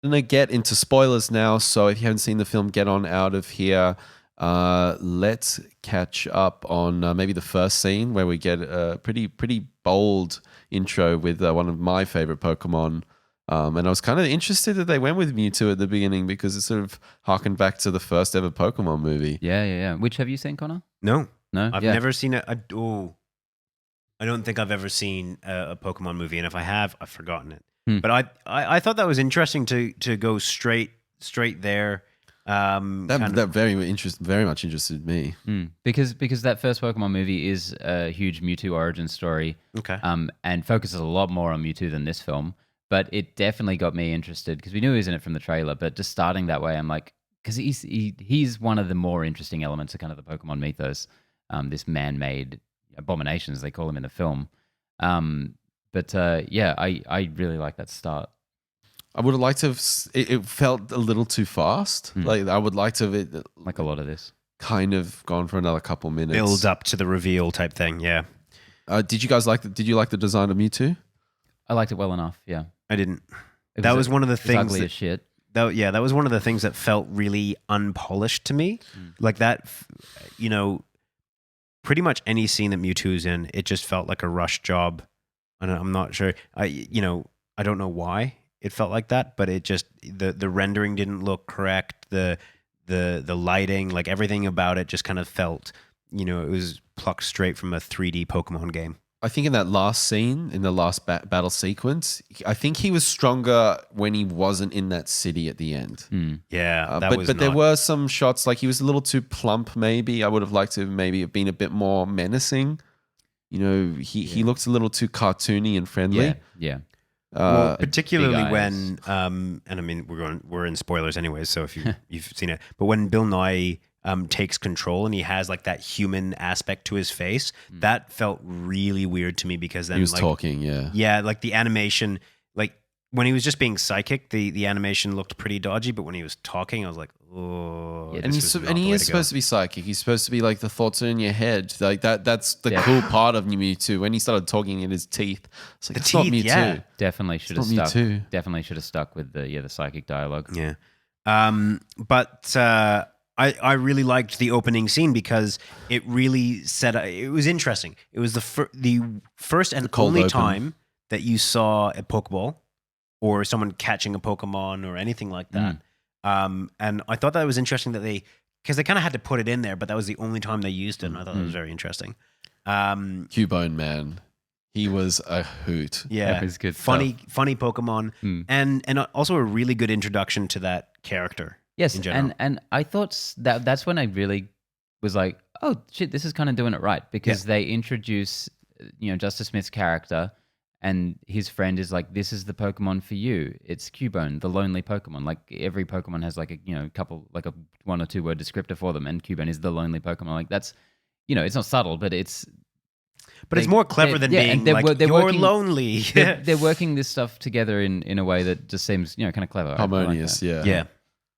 gonna get into spoilers now, so if you haven't seen the film, get on out of here. Let's catch up on maybe the first scene where we get a pretty bold intro with one of my favorite Pokemon. And I was kind of interested that they went with Mewtwo at the beginning because it sort of harkened back to the first ever Pokemon movie. Yeah. Which have you seen, Connor? No. No? I've never seen I don't think I've ever seen a Pokemon movie, and if I have, I've forgotten it. But I thought that was interesting to go straight there. That very much interested me. Because that first Pokemon movie is a huge Mewtwo origin story. Okay. And focuses a lot more on Mewtwo than this film. But it definitely got me interested because we knew he was in it from the trailer. But just starting that way, I'm like, because he's one of the more interesting elements of kind of the Pokemon mythos. This man-made abominations, they call him in the film. I really like that start. I would have liked to have. It felt a little too fast. Like I would like to have it. Like a lot of this. Kind of gone for another couple minutes. Build up to the reveal type thing. Yeah. Did you guys did you like the design of Mewtwo? I liked it well enough. Yeah. I didn't. That was one of the things. Ugly as shit. That was one of the things that felt really unpolished to me. Like that, pretty much any scene that Mewtwo's in, it just felt like a rush job. And I'm not sure. I don't know why it felt like that, but it just the rendering didn't look correct. The lighting, like everything about it, just kind of felt, it was plucked straight from a 3D Pokemon game. I think in that last scene, in the last battle sequence, I think he was stronger when he wasn't in that city at the end. Yeah, but there were some shots like he was a little too plump. Maybe I would have liked to maybe have been a bit more menacing. He looked a little too cartoony and friendly. Yeah. Well, particularly when, and I mean we're in spoilers anyways, so if you've seen it, but when Bill Nye takes control and he has like that human aspect to his face, that felt really weird to me because then he was talking, like the animation, like when he was just being psychic, the animation looked pretty dodgy, but when he was talking, I was like, oh, yeah. And he is supposed to be psychic. He's supposed to be like the thoughts are in your head, like that. That's the cool part of Mewtwo. When he started talking in his teeth, it's like the teeth, Mewtwo. Yeah. Definitely should have stuck. Mewtwo. Definitely should have stuck with the psychic dialogue. Yeah, but. I really liked the opening scene because it really it was interesting. It was the first and only time that you saw a Pokeball or someone catching a Pokemon or anything like that. And I thought that was interesting that because they kind of had to put it in there, but that was the only time they used it. And I thought that was very interesting. Cubone, man. He was a hoot. Yeah. That was good funny Pokemon. And also a really good introduction to that character. Yes, and I thought that's when I really was like, oh shit, this is kind of doing it right because they introduce, Justice Smith's character, and his friend is like, this is the Pokemon for you. It's Cubone, the lonely Pokemon. Like every Pokemon has like a couple, like a 1 or 2 word descriptor for them, and Cubone is the lonely Pokemon. Like that's, it's not subtle, but it's. But it's more clever than being like, you're working, lonely. They're working this stuff together in a way that just seems, kind of clever. Harmonious, Yeah.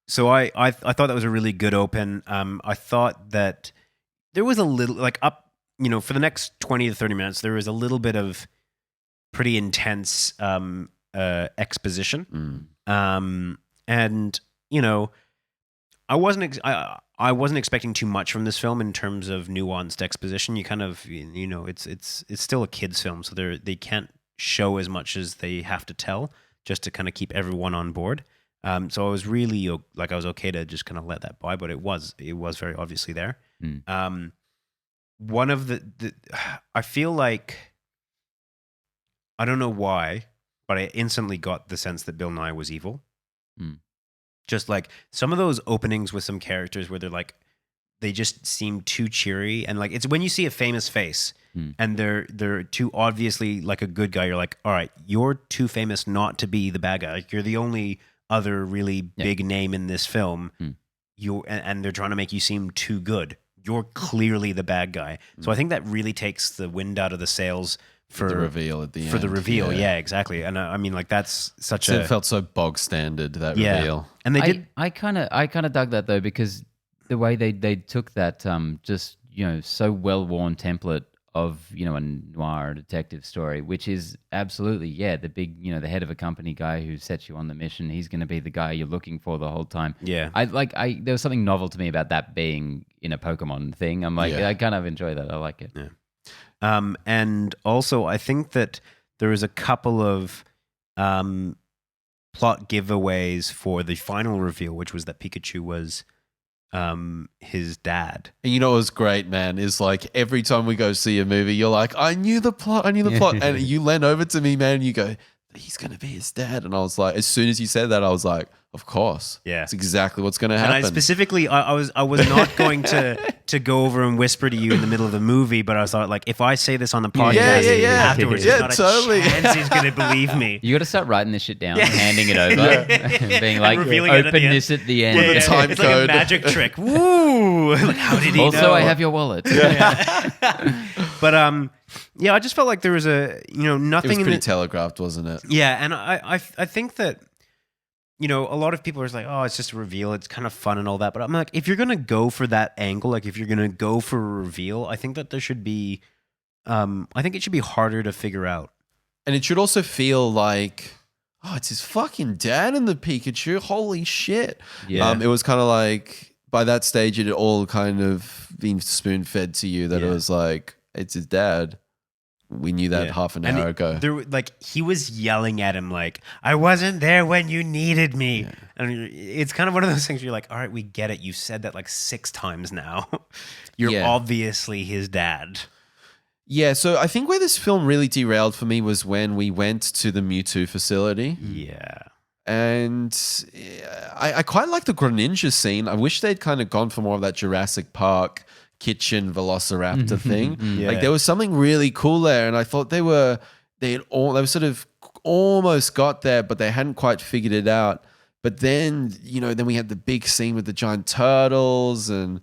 So I thought that was a really good open. I thought that there was a little for the next 20 to 30 minutes, there was a little bit of pretty intense exposition. And I wasn't expecting too much from this film in terms of nuanced exposition. You kind of it's still a kids film, so they can't show as much as they have to tell just to kind of keep everyone on board. So I was really I was okay to just kind of let that by, but it was very obviously there. One of the I feel like, I don't know why, but I instantly got the sense that Bill Nye was evil. Just like some of those openings with some characters where they're like, they just seem too cheery, and like it's when you see a famous face and they're too obviously like a good guy, you're like, all right, you're too famous not to be the bad guy. Like, you're the only other really big name in this film, and they're trying to make you seem too good. You're clearly the bad guy. So I think that really takes the wind out of the sails for the reveal at the end. For the reveal, yeah exactly. And I mean, like that's it felt so bog standard, that reveal. And they did. I kind of dug that though, because the way they took that just so well worn template of, you know, a noir detective story, which is absolutely, yeah, the big, you know, the head of a company guy who sets you on the mission. He's going to be the guy you're looking for the whole time. Yeah. There was something novel to me about that being in a Pokemon thing. I'm like, Yeah. I kind of enjoy that. I like it. Yeah. And also, I think that there is a couple of plot giveaways for the final reveal, which was that Pikachu was his dad. And you know what was great, man, is like every time we go see a movie, you're like, I knew the plot. And you lean over to me, man, and you go, he's going to be his dad. And I was like, as soon as you said that, I was like, of course. Yeah. It's exactly what's going to happen. And I specifically, I was not going to go over and whisper to you in the middle of the movie, but I thought, like, if I say this on the podcast afterwards, Yeah, there's totally. not a chance he's going to believe me. You got to start writing this shit down, handing it over, being like, revealing it at the open end. this at the end. Yeah, It's time like a code. magic trick. Woo! Like, how did he know? Also, I have your wallet. But yeah, I just felt like there was nothing It was in pretty it. telegraphed, wasn't it? Yeah, and I think that, you know, a lot of people are just like, oh, it's just a reveal. It's kind of fun and all that. But I'm like, if you're going to go for that angle, like if you're going to go for a reveal, I think that there should be, I think it should be harder to figure out. And it should also feel like, oh, it's his fucking dad and the Pikachu. Holy shit. Yeah. It was kind of like, by that stage, it had all kind of been spoon fed to you that it was like, it's his dad. We knew that half an hour ago. He was yelling at him like, I wasn't there when you needed me. Yeah. And it's kind of one of those things where you're like, all right, we get it. You said that like 6 times now. You're obviously his dad. Yeah, so I think where this film really derailed for me was when we went to the Mewtwo facility. Yeah. And I quite like the Greninja scene. I wish they'd kind of gone for more of that Jurassic Park kitchen velociraptor thing. Like there was something really cool there, and I thought they were sort of almost got there, but they hadn't quite figured it out. But then, you know, then we had the big scene with the giant turtles, and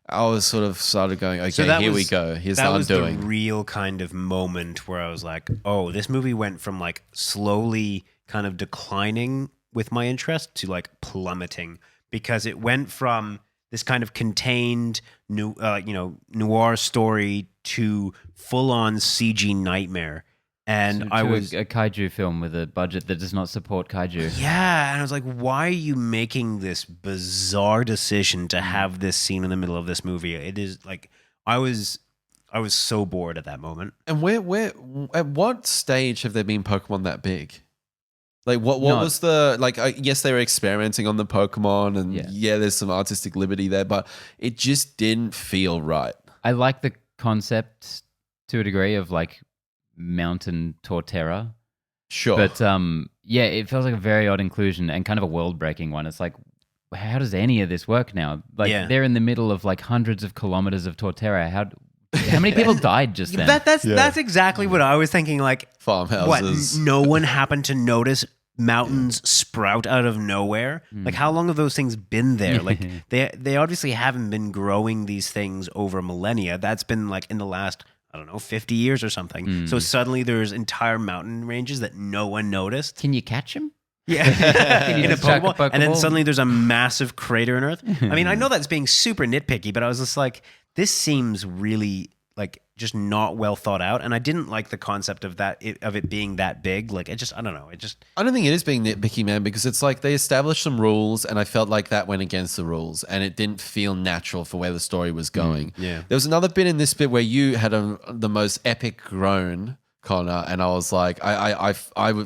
I was sort of started going, okay, so here we go. Here's the undoing. That was the real kind of moment where I was like, oh, this movie went from like slowly kind of declining with my interest to like plummeting, because it went from this kind of contained noir story to full-on CG nightmare. And so I was a kaiju film with a budget that does not support kaiju. Yeah, and I was like, why are you making this bizarre decision to have this scene in the middle of this movie? It is like I was so bored at that moment. And where at what stage have there been Pokemon that big? Like what was the like? Yes, they were experimenting on the Pokemon, and there's some artistic liberty there, but it just didn't feel right. I like the concept to a degree of like Mountain Torterra, sure, but it feels like a very odd inclusion and kind of a world-breaking one. It's like, how does any of this work now? Like they're in the middle of like hundreds of kilometers of Torterra. How many people died just then? That's exactly what I was thinking. Like farmhouses. What? No one happened to notice mountains sprout out of nowhere. Like how long have those things been there? Like they obviously haven't been growing these things over millennia. That's been like in the last, I don't know, 50 years or something. So suddenly there's entire mountain ranges that no one noticed. Can you catch them? Yeah, in a Pokeball, and then suddenly there's a massive crater on Earth. I mean, I know that's being super nitpicky, but I was just like, this seems really like just not well thought out, and I didn't like the concept of it being that big. Like, I don't know. I don't think it is being nitpicky, man, because it's like they established some rules, and I felt like that went against the rules, and it didn't feel natural for where the story was going. Yeah, there was another bit in this bit where you had the most epic groan, Connor, and I was like, I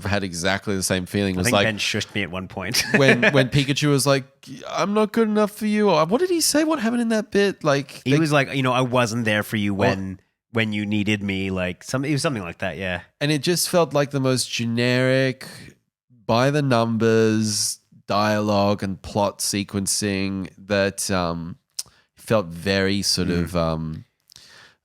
had exactly the same feeling. It was I think like Ben shushed me at one point when Pikachu was like, "I'm not good enough for you." Or, what did he say? What happened in that bit? Like he was like, I wasn't there for you when you needed me. Like it was something like that. Yeah, and it just felt like the most generic, by the numbers dialogue and plot sequencing that felt very sort of.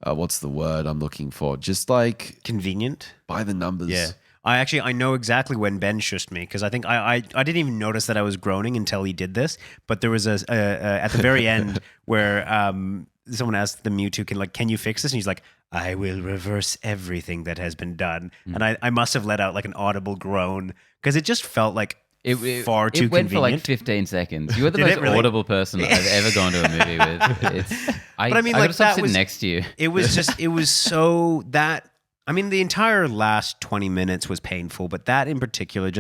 What's the word I'm looking for? Just like convenient by the numbers. Yeah. I know exactly when Ben shushed me, because I think I didn't even notice that I was groaning until he did this. But there was at the very end where someone asked the Mewtwo, can you fix this? And he's like, I will reverse everything that has been done. And I must have let out like an audible groan, because it just felt like far too It went for like convenient. 15 seconds. You were the Did most it really? audible person I've ever gone to a movie with. I But I mean, I like, gotta stop that sitting was- next to you. It was so that, I mean, the entire last 20 minutes was painful, but that in particular,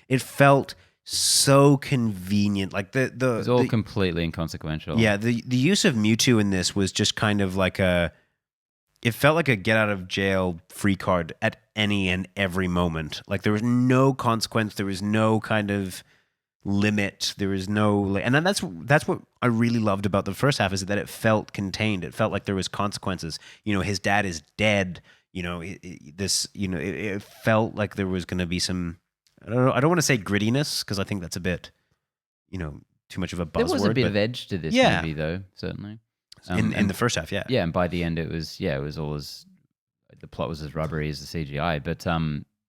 it felt so convenient. Like It was all completely inconsequential. yeah, the use of Mewtwo in this was just kind of like it felt like a get out of jail free card at any and every moment. Like there was no consequence, there was no kind of limit, there was no, and then that's what I really loved about the first half, is that it felt contained. It felt like there was consequences. His dad is dead. It felt like there was going to be some, I don't want to say grittiness, because I think that's a bit, too much of a buzzword. There was a bit but of edge to this Yeah. movie, though, certainly. in the first half, yeah. Yeah, and by the end, it was all as the plot was as rubbery as the CGI. But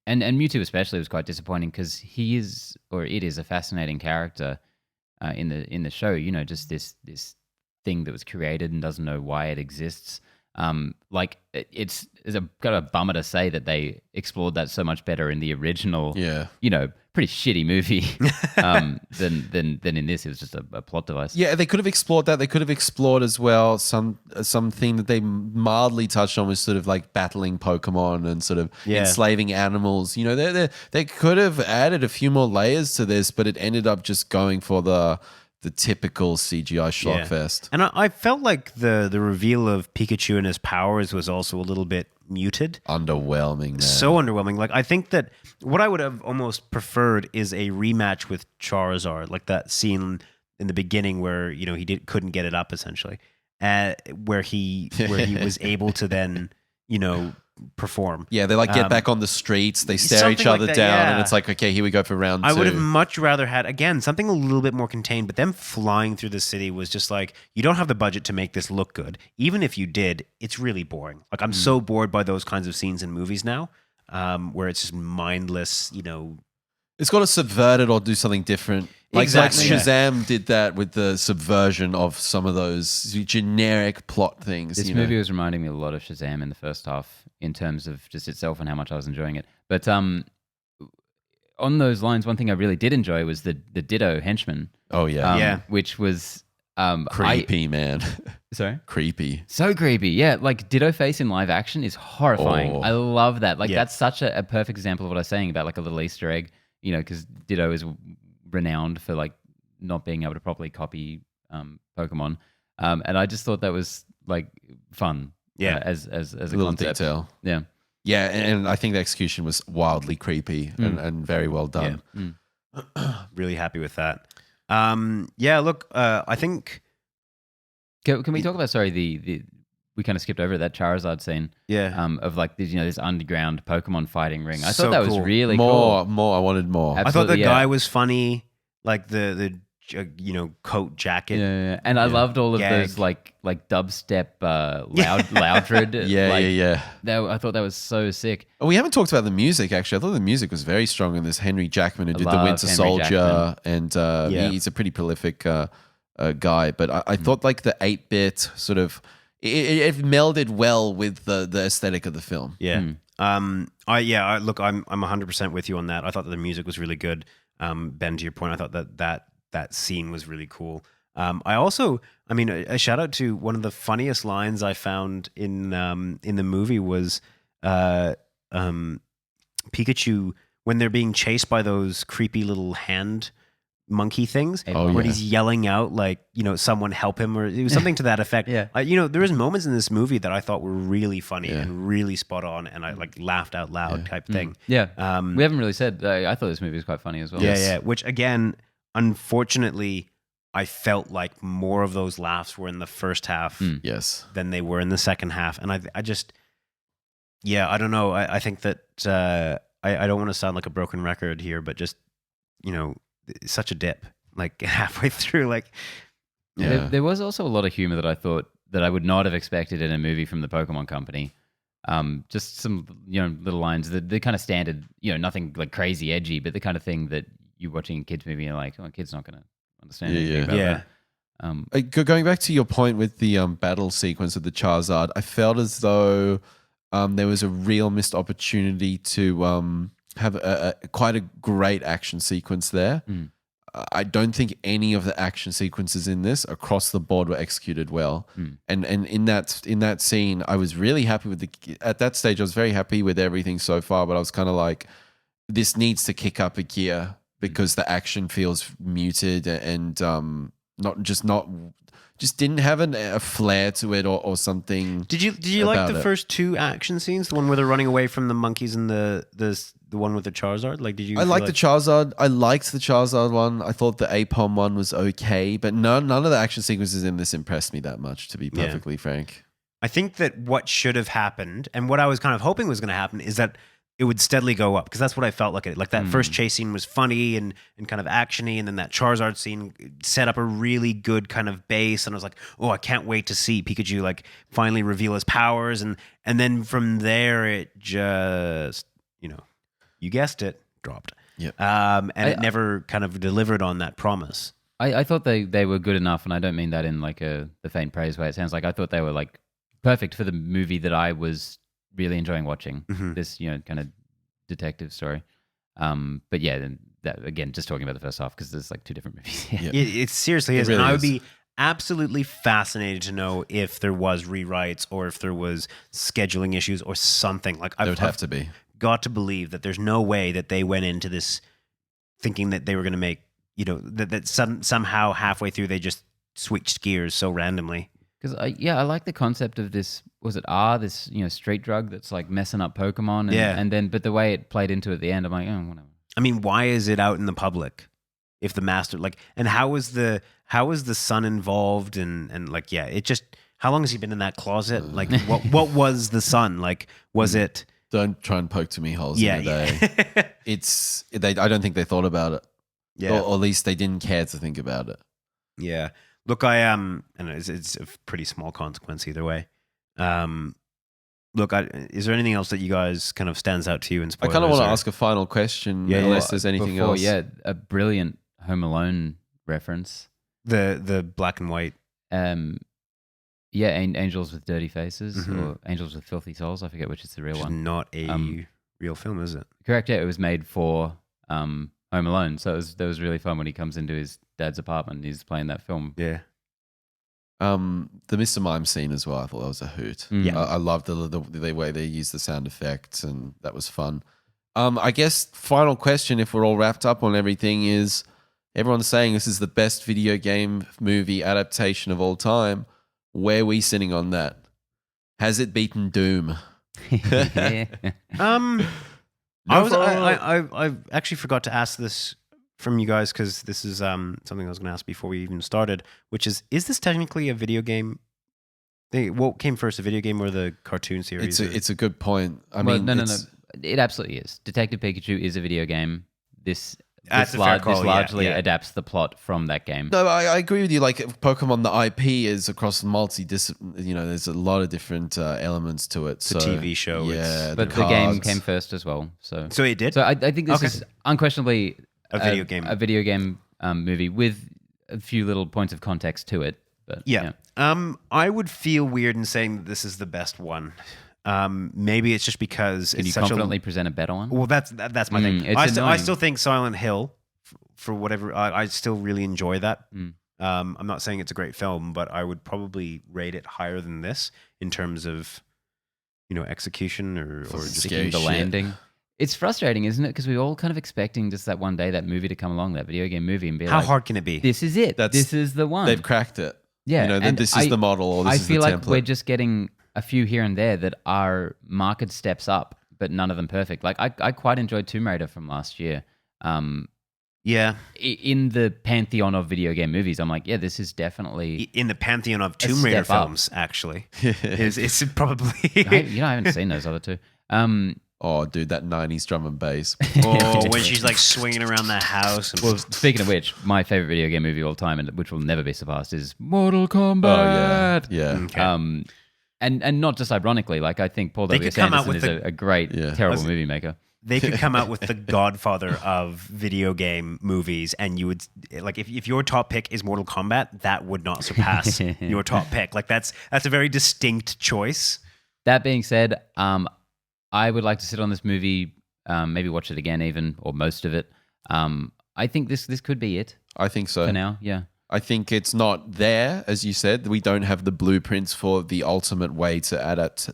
and Mewtwo especially was quite disappointing, because it is a fascinating character in the show. Just this thing that was created and doesn't know why it exists. It's got a bummer to say that they explored that so much better in the original. Yeah. Pretty shitty movie than in this. It was just a plot device. Yeah, they could have explored that. They could have explored as well something that they mildly touched on, was sort of like battling Pokemon and sort of enslaving animals. They could have added a few more layers to this, but it ended up just going for the typical CGI schlockfest. And I felt like the reveal of Pikachu and his powers was also a little bit muted. Underwhelming, man. So underwhelming. Like, I think that what I would have almost preferred is a rematch with Charizard, like that scene in the beginning where couldn't get it up, essentially, where he was able to then perform. Yeah, they get back on the streets, they stare something each other like that, down, yeah. and it's like, okay, here we go for round 2. I would have much rather had, again, something a little bit more contained, but them flying through the city was just like, you don't have the budget to make this look good. Even if you did, it's really boring. Like, I'm so bored by those kinds of scenes in movies now, where it's just mindless, It's got to subvert it or do something different. Exactly, Like Shazam did that with the subversion of some of those generic plot things. This movie was reminding me a lot of Shazam in the first half, in terms of just itself and how much I was enjoying it. But on those lines, one thing I really did enjoy was the Ditto henchman. Oh, yeah. Which was... creepy, man. Sorry? Creepy. So creepy. Yeah, like Ditto face in live action is horrifying. Oh. I love that. Like, Yeah. that's such a perfect example of what I was saying about like a little Easter egg, because Ditto is renowned for like not being able to properly copy Pokemon. And I just thought that was like fun. Yeah. As a Little concept. detail. Yeah. Yeah, and I think the execution was wildly creepy and very well done. really happy with that. Look, I think... Can we talk about, the we kind of skipped over that Charizard scene. Yeah. Of like this underground Pokemon fighting ring. I So thought that was cool. really More. cool. I wanted more. I thought Absolutely, the yeah. guy was funny, like the coat jacket. Yeah. And I loved all of Gag. those like dubstep loudred. Yeah. I thought that was so sick. Oh, we haven't talked about the music, actually. I thought the music was very strong in this. Henry Jackman, who did The love Winter Henry Soldier, and Yeah. he's a pretty prolific guy. But I thought like the 8-bit sort of, it melded well with the aesthetic of the film. Yeah. Look, I'm 100% with you on that. I thought that the music was really good. Ben, to your point, I thought that scene was really cool. I also, a shout out to one of the funniest lines I found in the movie was Pikachu, when they're being chased by those creepy little hand monkey things, Oh, where yeah. he's yelling out like, someone help him, or it was something to that effect. Yeah. There was moments in this movie that I thought were really funny and really spot on, and I like laughed out loud type thing. Yeah. Um, We haven't really said. I thought this movie was quite funny as well. Yeah. Which again, unfortunately, I felt like more of those laughs were in the first half Yes. than they were in the second half, and I just, I don't know. I think that I don't want to sound like a broken record here, but just such a dip, like halfway through, like Yeah. There was also a lot of humor that I thought that I would not have expected in a movie from the Pokemon Company. Just some little lines, the kind of standard, nothing like crazy edgy, but the kind of thing that you're watching a kids movie and you're like, oh, a kid's not going to understand anything about that. Going back to your point with the battle sequence of the Charizard, I felt as though there was a real missed opportunity to have quite a great action sequence there. I don't think any of the action sequences in this across the board were executed well. And in that scene, I was really happy with at that stage, I was very happy with everything so far, but I was kind of like, this needs to kick up a gear because the action feels muted and just didn't have a flair to it or something. Did you like the first two action scenes? The one where they're running away from the monkeys and the one with the Charizard? Like, did you? I liked the Charizard. I liked the Charizard one. I thought the Apom one was okay, but none of the action sequences in this impressed me that much, to be perfectly frank. I think that what should have happened, and what I was kind of hoping was going to happen, is that it would steadily go up, because that's what I felt like. Like that first chase scene was funny and kind of actiony, and then that Charizard scene set up a really good kind of base, and I was like, oh, I can't wait to see Pikachu like finally reveal his powers, and then from there it just, you guessed it, dropped. Yep. And it never kind of delivered on that promise. I thought they were good enough, and I don't mean that in like the faint praise way. It sounds like I thought they were like perfect for the movie that I was really enjoying watching. This, kind of detective story. But yeah, then that, again, just talking about the first half, because there's like two different movies. It seriously is. Really and I would is. be absolutely fascinated to know if there was rewrites or if there was scheduling issues or something. Like, There would have to be. got to believe that there's no way that they went into this thinking that they were going to make, that somehow halfway through they just switched gears so randomly. Because I like the concept of this. Was it this street drug that's like messing up Pokemon? And then but the way it played into it at the end, I'm like, oh, whatever. I mean, why is it out in the public if the master and how is the son involved and like, it just, how long has he been in that closet? Like, what was the son? Like, was it? Don't try and poke too many holes in the day. I don't think they thought about it. Yeah. Or at least they didn't care to think about it. Yeah. Look, I and it's a pretty small consequence either way. Look, is there anything else that you guys kind of stands out to you in I spoilers? kind of want to ask a final question, unless there's anything Before, else. Yeah, a brilliant Home Alone reference. The black and white. Angels with Dirty Faces or Angels with Filthy Souls. I forget which is the real Which is one. not a real film, is it? Correct. Yeah, it was made for Home Alone, so that was really fun when he comes into his dad's apartment and he's playing that film. Yeah. The Mr. Mime scene as well, I thought that was a hoot. Yeah. I loved the way they used the sound effects, and that was fun. I guess final question, if we're all wrapped up on everything, is everyone's saying this is the best video game movie adaptation of all time. Where are we sitting on that? Has it beaten Doom? I actually forgot to ask this from you guys, because this is something I was going to ask before we even started, which is this technically a video game? What came first, a video game or the cartoon series? It's a good point. No. It absolutely is. Detective Pikachu is a video game. This largely adapts the plot from that game. No, I agree with you. Like Pokemon, the IP is across multi-discipline. There's a lot of different elements to it. The TV show, yeah, but the game came first as well. So it did. So I think this is unquestionably a video game, movie with a few little points of context to it. But yeah. I would feel weird in saying that this is the best one. Maybe it's just because Can it's you such confidently present a better one? Well, that's my thing. It's I still think Silent Hill, for whatever, I still really enjoy that. I'm not saying it's a great film, but I would probably rate it higher than this in terms of, execution or just sticking the landing. It's frustrating, isn't it? Because we're all kind of expecting just that one day that movie to come along, that video game movie, and be how hard can it be? This is it. This is the one. They've cracked it. Yeah, this is the model, or this is the template. I feel like we're just getting a few here and there that are marked steps up, but none of them perfect. Like I quite enjoyed Tomb Raider from last year. Yeah. In the pantheon of video game movies, I'm like, yeah, this is definitely in the pantheon of Tomb Raider films. Actually, it's probably. I haven't seen those other two. Oh, dude, that 90s drum and bass. Oh, when she's like swinging around the house. Well, speaking of which, my favorite video game movie of all time, and which will never be surpassed, is Mortal Kombat. Oh, yeah. Okay. And not just ironically, like I think Paul W. Anderson is a great, terrible movie maker. They could come out with the Godfather of video game movies, and you would like if your top pick is Mortal Kombat, that would not surpass your top pick. Like that's a very distinct choice. That being said, I would like to sit on this movie maybe watch it again, even or most of it. I think this could be it I think so. for now. Yeah. I think it's not there, as you said. We don't have the blueprints for the ultimate way to adapt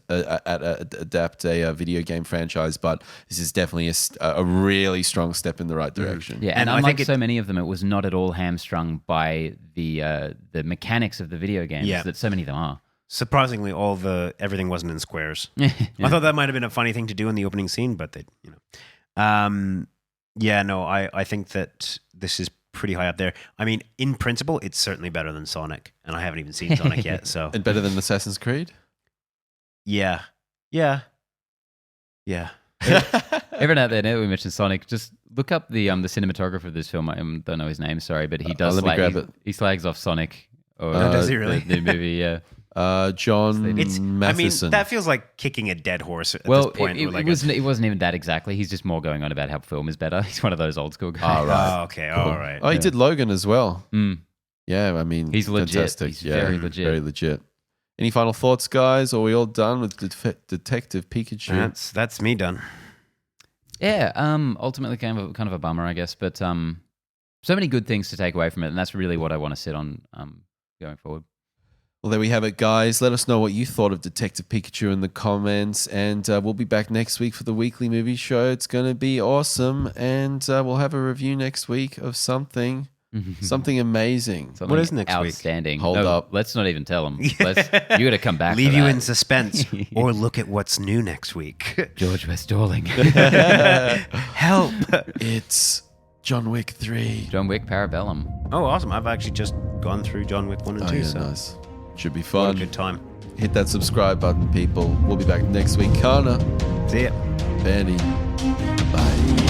a video game franchise, but this is definitely a really strong step in the right direction. Yeah, and I unlike think so many of them, it was not at all hamstrung by the mechanics of the video games Yeah. that so many of them are. Surprisingly, everything wasn't in squares. I thought that might have been a funny thing to do in the opening scene, but they, I think that this is pretty high up there. I mean, in principle, it's certainly better than Sonic, and I haven't even seen Sonic yet. So, And better than Assassin's Creed? yeah. Everyone out there, now that we mentioned Sonic, just look up the cinematographer of this film. I don't know his name, sorry, but he does let me grab it. he slags off Sonic. Or does he really? The new movie, yeah. John It's. Matheson. I mean, that feels like kicking a dead horse at Well, this point. it We're like wasn't even that exactly. He's just more going on about how film is better. He's one of those old school guys. Oh, right. Oh, okay. All right. Oh, he did Logan as well. Mm. Yeah, I mean, He's legit. fantastic. He's yeah, very legit. Very legit. Any final thoughts, guys? Are we all done with Detective Pikachu? That's me done. Yeah, ultimately kind of a bummer, I guess, but so many good things to take away from it, and that's really what I want to sit on going forward. Well, there we have it, guys. Let us know what you thought of Detective Pikachu in the comments, and we'll be back next week for the weekly movie show. It's going to be awesome, and we'll have a review next week of something amazing. Something What is next week? outstanding. Hold up. Let's not even tell them. You got to come back. Leave for you that. in suspense, or look at what's new next week. George Westalling. Help! It's John Wick 3. John Wick Parabellum. Oh, awesome! I've actually just gone through John Wick 1 and 2, Yeah, so nice. Should be what a fun. good time. Hit that subscribe button, people. We'll be back next week. Kana, See ya. Benny, bye.